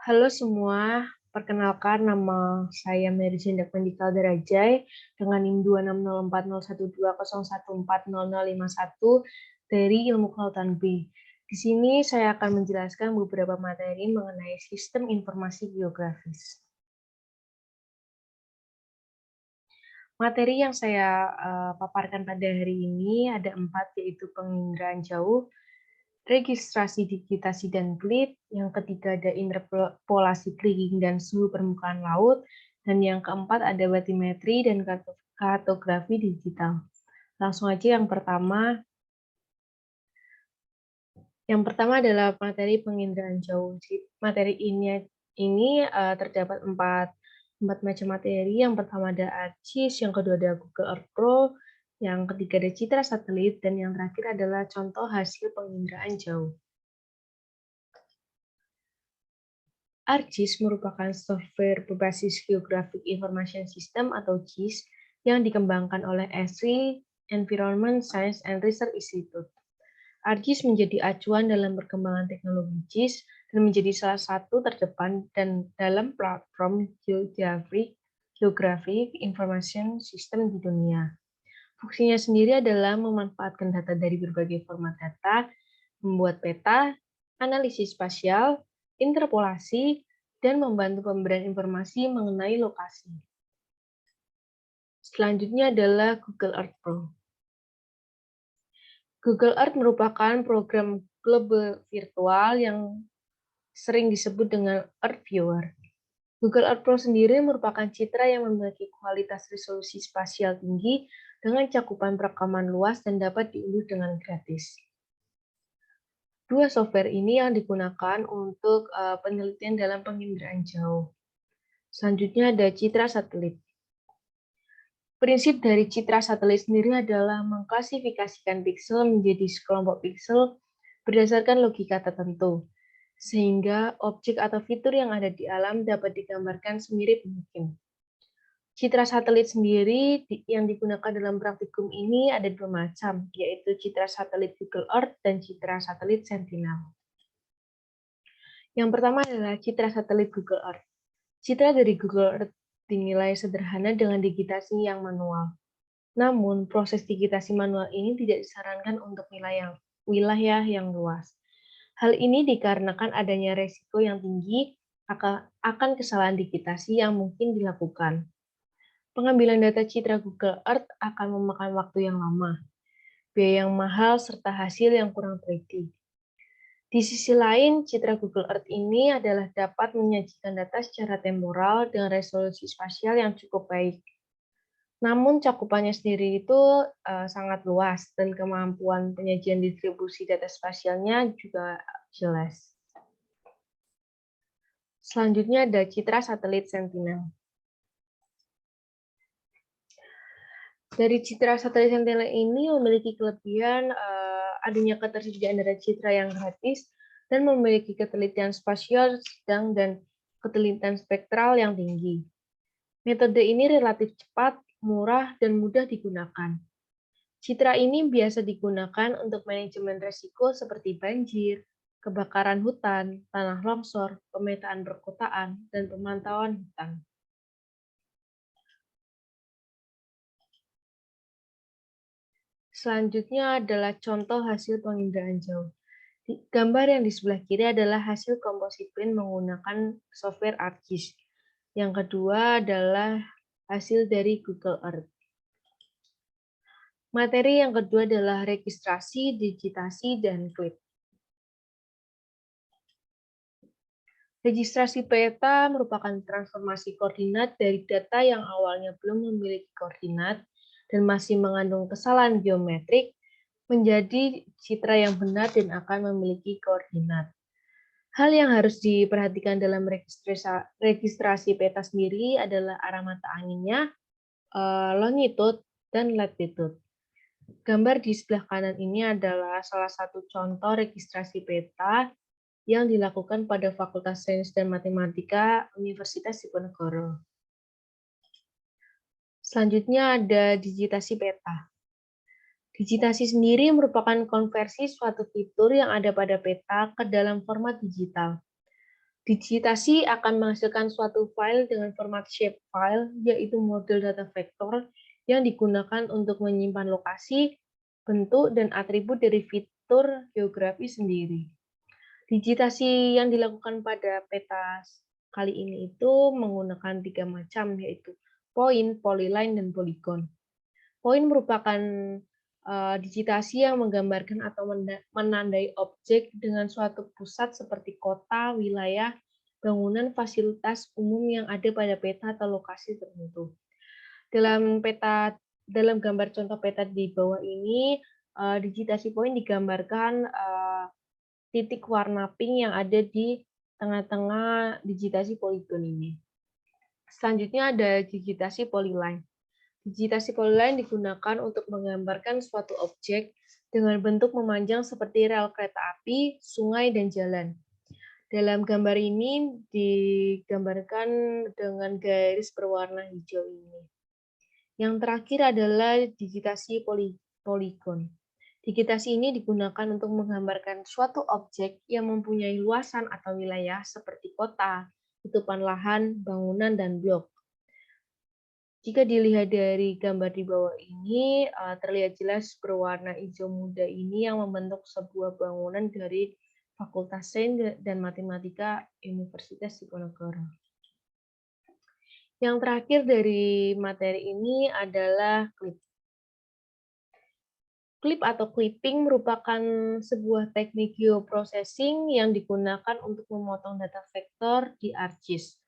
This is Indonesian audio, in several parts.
Halo semua, perkenalkan nama saya Mary Zindak Mendikal Darajai dengan NIM 26040120140051 dari Ilmu Kelautan B. Di sini saya akan menjelaskan beberapa materi mengenai sistem informasi geografis. Materi yang saya paparkan pada hari ini ada 4, yaitu penginderaan jauh, registrasi digitasi dan klit, yang ketiga ada interpolasi kriging dan suhu permukaan laut, dan yang keempat ada batimetri dan kartografi digital. Langsung aja yang pertama. Yang pertama adalah materi penginderaan jauh. Materi ini terdapat empat macam materi. Yang pertama ada ArcGIS, yang kedua ada Google Earth Pro, yang ketiga ada citra satelit, dan yang terakhir adalah contoh hasil penginderaan jauh. ArcGIS merupakan software berbasis Geographic Information System atau GIS yang dikembangkan oleh ESRI, Environment Science and Research Institute. ArcGIS menjadi acuan dalam perkembangan teknologi GIS dan menjadi salah satu terdepan dan dalam platform Geographic Information System di dunia. Fungsinya sendiri adalah memanfaatkan data dari berbagai format data, membuat peta, analisis spasial, interpolasi, dan membantu pemberian informasi mengenai lokasi. Selanjutnya adalah Google Earth Pro. Google Earth merupakan program global virtual yang sering disebut dengan Earth Viewer. Google Earth Pro sendiri merupakan citra yang memiliki kualitas resolusi spasial tinggi dengan cakupan perekaman luas dan dapat diunduh dengan gratis. Dua software ini yang digunakan untuk penelitian dalam penginderaan jauh. Selanjutnya ada citra satelit. Prinsip dari citra satelit sendiri adalah mengklasifikasikan piksel menjadi sekelompok piksel berdasarkan logika tertentu, sehingga objek atau fitur yang ada di alam dapat digambarkan semirip mungkin. Citra satelit sendiri yang digunakan dalam praktikum ini ada 2 macam, yaitu citra satelit Google Earth dan citra satelit Sentinel. Yang pertama adalah citra satelit Google Earth. Citra dari Google Earth dinilai sederhana dengan digitasi yang manual. Namun, proses digitasi manual ini tidak disarankan untuk wilayah yang luas. Hal ini dikarenakan adanya resiko yang tinggi akan kesalahan digitasi yang mungkin dilakukan. Pengambilan data citra Google Earth akan memakan waktu yang lama, biaya yang mahal, serta hasil yang kurang teliti. Di sisi lain, citra Google Earth ini adalah dapat menyajikan data secara temporal dengan resolusi spasial yang cukup baik. Namun cakupannya sendiri itu sangat luas dan kemampuan penyajian distribusi data spasialnya juga jelas. Selanjutnya ada citra satelit Sentinel. Dari citra satelit Sentinel ini memiliki kelebihan adanya ketersediaan data citra yang gratis dan memiliki ketelitian spasial sedang dan ketelitian spektral yang tinggi. Metode ini relatif cepat, murah, dan mudah digunakan. Citra ini biasa digunakan untuk manajemen risiko seperti banjir, kebakaran hutan, tanah longsor, pemetaan perkotaan, dan pemantauan hutan. Selanjutnya adalah contoh hasil penginderaan jauh. Gambar yang di sebelah kiri adalah hasil komposit print menggunakan software ArcGIS. Yang kedua adalah hasil dari Google Earth. Materi yang kedua adalah registrasi, digitasi, dan klit. Registrasi peta merupakan transformasi koordinat dari data yang awalnya belum memiliki koordinat dan masih mengandung kesalahan geometrik menjadi citra yang benar dan akan memiliki koordinat. Hal yang harus diperhatikan dalam registrasi peta sendiri adalah arah mata anginnya, longitude, dan latitude. Gambar di sebelah kanan ini adalah salah satu contoh registrasi peta yang dilakukan pada Fakultas Sains dan Matematika Universitas Diponegoro. Selanjutnya ada digitasi peta. Digitasi sendiri merupakan konversi suatu fitur yang ada pada peta ke dalam format digital. Digitasi akan menghasilkan suatu file dengan format shapefile, yaitu model data vektor yang digunakan untuk menyimpan lokasi, bentuk, dan atribut dari fitur geografi sendiri. Digitasi yang dilakukan pada peta kali ini itu menggunakan 3 macam, yaitu point, polyline, dan polygon. Point merupakan digitasi yang menggambarkan atau menandai objek dengan suatu pusat seperti kota, wilayah, bangunan, fasilitas umum yang ada pada peta atau lokasi tertentu. Dalam gambar contoh peta di bawah ini, digitasi point digambarkan titik warna pink yang ada di tengah-tengah digitasi poligon ini. Selanjutnya ada digitasi polyline. Digitasi polyline digunakan untuk menggambarkan suatu objek dengan bentuk memanjang seperti rel kereta api, sungai, dan jalan. Dalam gambar ini digambarkan dengan garis berwarna hijau ini. Yang terakhir adalah digitasi polygon. Digitasi ini digunakan untuk menggambarkan suatu objek yang mempunyai luasan atau wilayah seperti kota, tutupan lahan, bangunan, dan blok. Jika dilihat dari gambar di bawah ini, terlihat jelas berwarna hijau muda ini yang membentuk sebuah bangunan dari Fakultas Sains dan Matematika Universitas Diponegoro. Yang terakhir dari materi ini adalah klip. Klip atau clipping merupakan sebuah teknik geoprocessing yang digunakan untuk memotong data vektor di ArcGIS.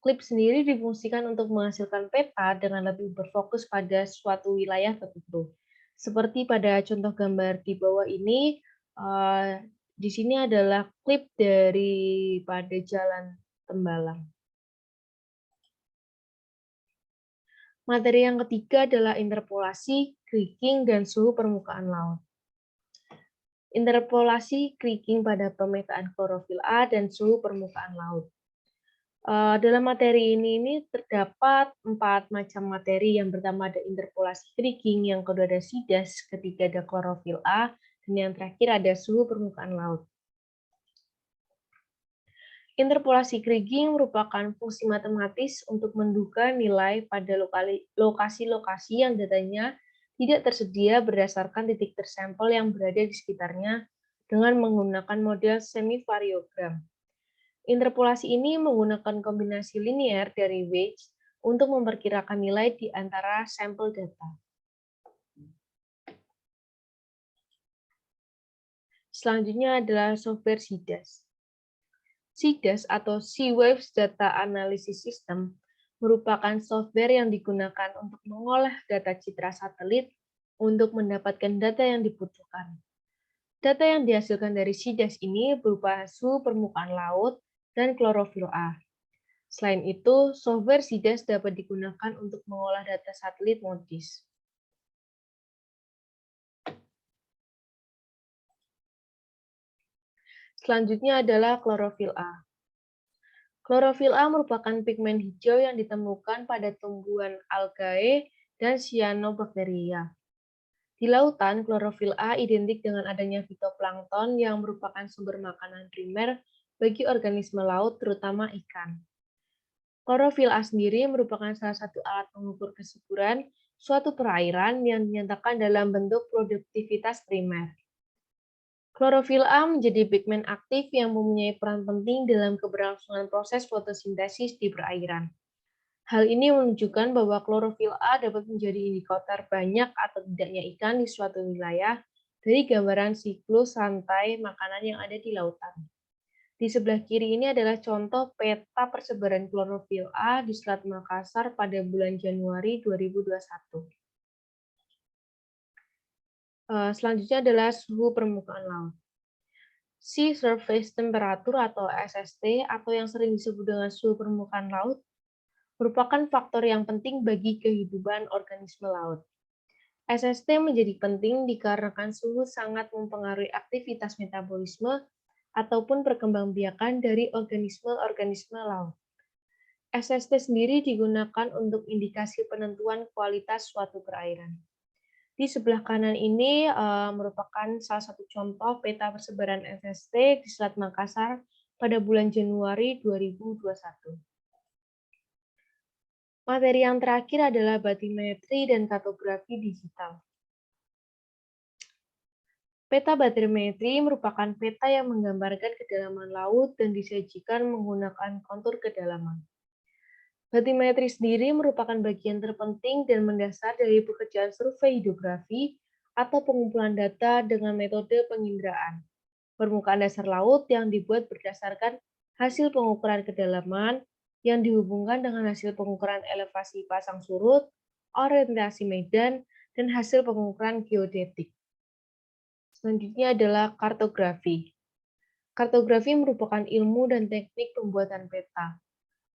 Klip sendiri difungsikan untuk menghasilkan peta dengan lebih berfokus pada suatu wilayah tertentu. Seperti pada contoh gambar di bawah ini, di sini adalah klip daripada Jalan Tembalang. Materi yang ketiga adalah interpolasi, kriging, dan suhu permukaan laut. Interpolasi kriging pada pemetaan klorofil A dan suhu permukaan laut. Dalam materi ini terdapat 4 macam materi. Yang pertama ada interpolasi kriging, yang kedua ada SIDAS, ketiga ada klorofil A, dan yang terakhir ada suhu permukaan laut. Interpolasi kriging merupakan fungsi matematis untuk menduga nilai pada lokasi-lokasi yang datanya tidak tersedia berdasarkan titik tersampel yang berada di sekitarnya dengan menggunakan model semivariogram. Interpolasi ini menggunakan kombinasi linear dari weights untuk memperkirakan nilai di antara sampel data. Selanjutnya adalah software SIDAS. SIDAS atau Sea Waves Data Analysis System merupakan software yang digunakan untuk mengolah data citra satelit untuk mendapatkan data yang dibutuhkan. Data yang dihasilkan dari SIDAS ini berupa suhu permukaan laut dan klorofil A. Selain itu, software SIDAS dapat digunakan untuk mengolah data satelit MODIS. Selanjutnya adalah klorofil A. Klorofil A merupakan pigmen hijau yang ditemukan pada tumbuhan algae dan cyanobacteria. Di lautan, klorofil A identik dengan adanya fitoplankton yang merupakan sumber makanan primer bagi organisme laut, terutama ikan. Klorofil A sendiri merupakan salah satu alat pengukur kesuburan suatu perairan yang dinyatakan dalam bentuk produktivitas primer. Klorofil A menjadi pigmen aktif yang mempunyai peran penting dalam keberlangsungan proses fotosintesis di perairan. Hal ini menunjukkan bahwa klorofil A dapat menjadi indikator banyak atau tidaknya ikan di suatu wilayah dari gambaran siklus rantai makanan yang ada di lautan. Di sebelah kiri ini adalah contoh peta persebaran klorofil A di Selat Makassar pada bulan Januari 2021. Selanjutnya adalah suhu permukaan laut. Sea Surface Temperature atau SST atau yang sering disebut dengan suhu permukaan laut merupakan faktor yang penting bagi kehidupan organisme laut. SST menjadi penting dikarenakan suhu sangat mempengaruhi aktivitas metabolisme ataupun perkembangbiakan dari organisme-organisme laut. SST sendiri digunakan untuk indikasi penentuan kualitas suatu perairan. Di sebelah kanan ini merupakan salah satu contoh peta persebaran SST di Selat Makassar pada bulan Januari 2021. Materi yang terakhir adalah batimetri dan kartografi digital. Peta batimetri merupakan peta yang menggambarkan kedalaman laut dan disajikan menggunakan kontur kedalaman. Batimetri sendiri merupakan bagian terpenting dan mendasar dari pekerjaan survei hidrografi atau pengumpulan data dengan metode penginderaan. Permukaan dasar laut yang dibuat berdasarkan hasil pengukuran kedalaman yang dihubungkan dengan hasil pengukuran elevasi pasang surut, orientasi medan, dan hasil pengukuran geodetik. Selanjutnya adalah kartografi. Kartografi merupakan ilmu dan teknik pembuatan peta.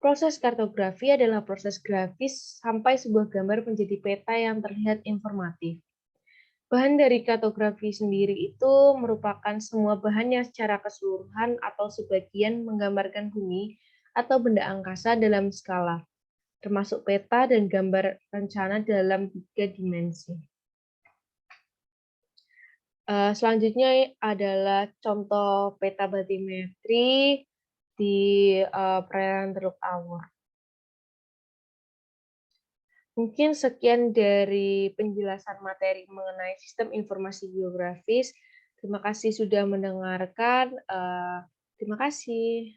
Proses kartografi adalah proses grafis sampai sebuah gambar menjadi peta yang terlihat informatif. Bahan dari kartografi sendiri itu merupakan semua bahan yang secara keseluruhan atau sebagian menggambarkan bumi atau benda angkasa dalam skala, termasuk peta dan gambar rencana dalam 3 dimensi. Selanjutnya adalah contoh peta batimetri di perairan Teluk Awur. Mungkin sekian dari penjelasan materi mengenai sistem informasi geografis. Terima kasih sudah mendengarkan. Terima kasih.